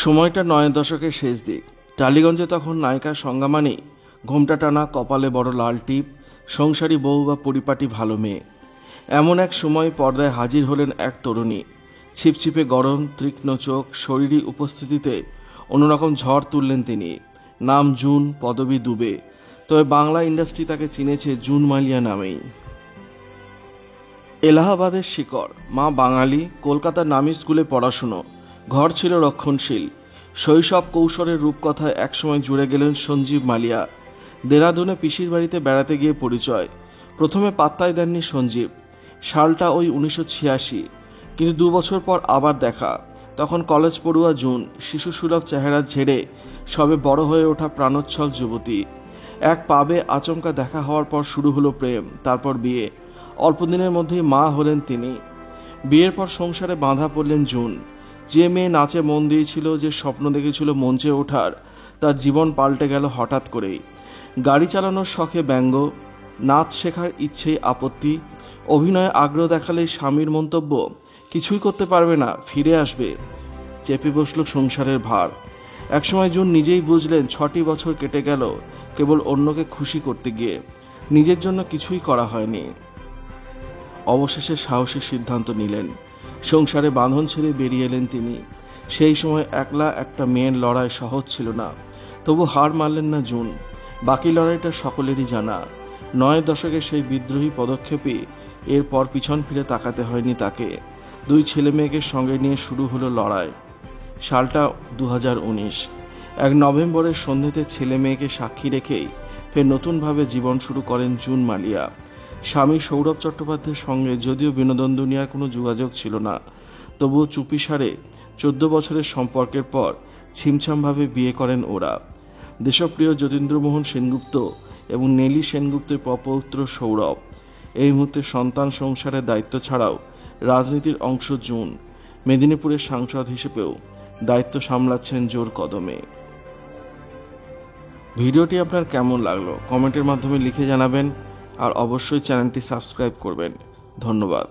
সময়টা ৯ দশকের শেষ দিক। টালিগঞ্জে তখন নায়িকার সংজ্ঞামানি ঘোমটা টানা, কপালে বড় লাল টিপ, সংসারী বউ বা পরিপাটি ভালো মেয়ে। এমন এক সময় পর্দায় হাজির হলেন এক তরুণী। ছিপছিপে গরম, তীক্ষ্ণ চোখ, শরীরী উপস্থিতিতে অন্যরকম ঝড় তুললেন তিনি। নাম জুন, পদবী দুবে, তবে বাংলা ইন্ডাস্ট্রি তাকে চিনেছে জুন মালিয়া নামেই। এলাহাবাদের শিকড়, মা বাঙালি, কলকাতার নামী স্কুলে পড়াশুনো, ঘর ছিল রক্ষণশীল। শৈশব কৈশোরের রূপকথায় একসময় জুড়ে গেলেন সঞ্জীব মালিয়া। দেরাদুনে পিসির বাড়িতে বেড়াতে গিয়ে পরিচয়। প্রথমে পাত্তাই দেননি সঞ্জীব। সালটা ওই 1986, কিন্তু 2 বছর পর আবার দেখা। তখন কলেজ পড়ুয়া জুন, শিশু সুলভ চেহারা ঝেড়ে সবে বড় হয়ে ওঠা প্রাণোচ্ছল যুবতী। এক পাবে আচমকা দেখা হওয়ার পর শুরু হলো প্রেম, তারপর বিয়ে। অল্প দিনের মধ্যেই মা হলেন তিনি। বিয়ের পর সংসারে বাঁধা পড়লেন জুন। যে মেয়ে নাচে মন দিয়েছিল, যে স্বপ্ন দেখেছিল মঞ্চে ওঠার, তার জীবন পাল্টে গেল হঠাৎ করেই। গাড়ি চালানোর শখে ব্যঙ্গ, নাচ শেখার ইচ্ছেই আপত্তি, অভিনয়ে আগ্রহ দেখালেই স্বামীর মন্তব্য, কিছুই করতে পারবে না, ফিরে আসবে। চেপে বসল সংসারের ভার। একসময় জুন নিজেই বুঝলেন 6টি বছর কেটে গেল কেবল অন্যকে খুশি করতে গিয়ে, নিজের জন্য কিছুই করা হয়নি। অবশেষে সাহসী সিদ্ধান্ত নিলেন। সংসারে বাঁধন ছেড়ে বেরিয়ে এলেন তিনি। সেই সময় একলা একটা মেয়ের লড়াই সহজ ছিল না, তবু হার মানলেন না জুন। বাকি লড়াইটা সকলেরই জানা। 9 দশকের সেই বিদ্রোহী পদক্ষেপই এরপর পিছন ফিরে তাকাতে হয়নি তাকে। 2 ছেলে মেয়েকে সঙ্গে নিয়ে শুরু হলো লড়াই। সালটা 2019। 1 নভেম্বরের সন্ধ্যেতে ছেলে মেয়েকে সাক্ষী রেখেই ফের নতুনভাবে জীবন শুরু করেন জুন মালিয়া। স্বামী সৌরভ চট্টোপাধ্যায়ের সঙ্গে যদিও বিনোদন দুনিয়ার কোনো যোগাযোগ ছিল না, তবুও চুপিসারে 14 বছরের সম্পর্কের পর ছিমছামভাবে বিয়ে করেন ওরা। দেশপ্রিয় যতীন্দ্রমোহন সেনগুপ্ত এবং নেলি সেনগুপ্তের প্রপৌত্র সৌরভ। এই মুহূর্তে সন্তান সংসারের দায়িত্ব ছাড়াও রাজনীতির অংশ জুন। মেদিনীপুরের সাংসদ হিসেবেও দায়িত্ব সামলাচ্ছেন জোর কদমে। ভিডিওটি আপনার কেমন লাগলো কমেন্টের মাধ্যমে লিখে জানাবেন, আর অবশ্যই চ্যানেলটি সাবস্ক্রাইব করবেন। ধন্যবাদ।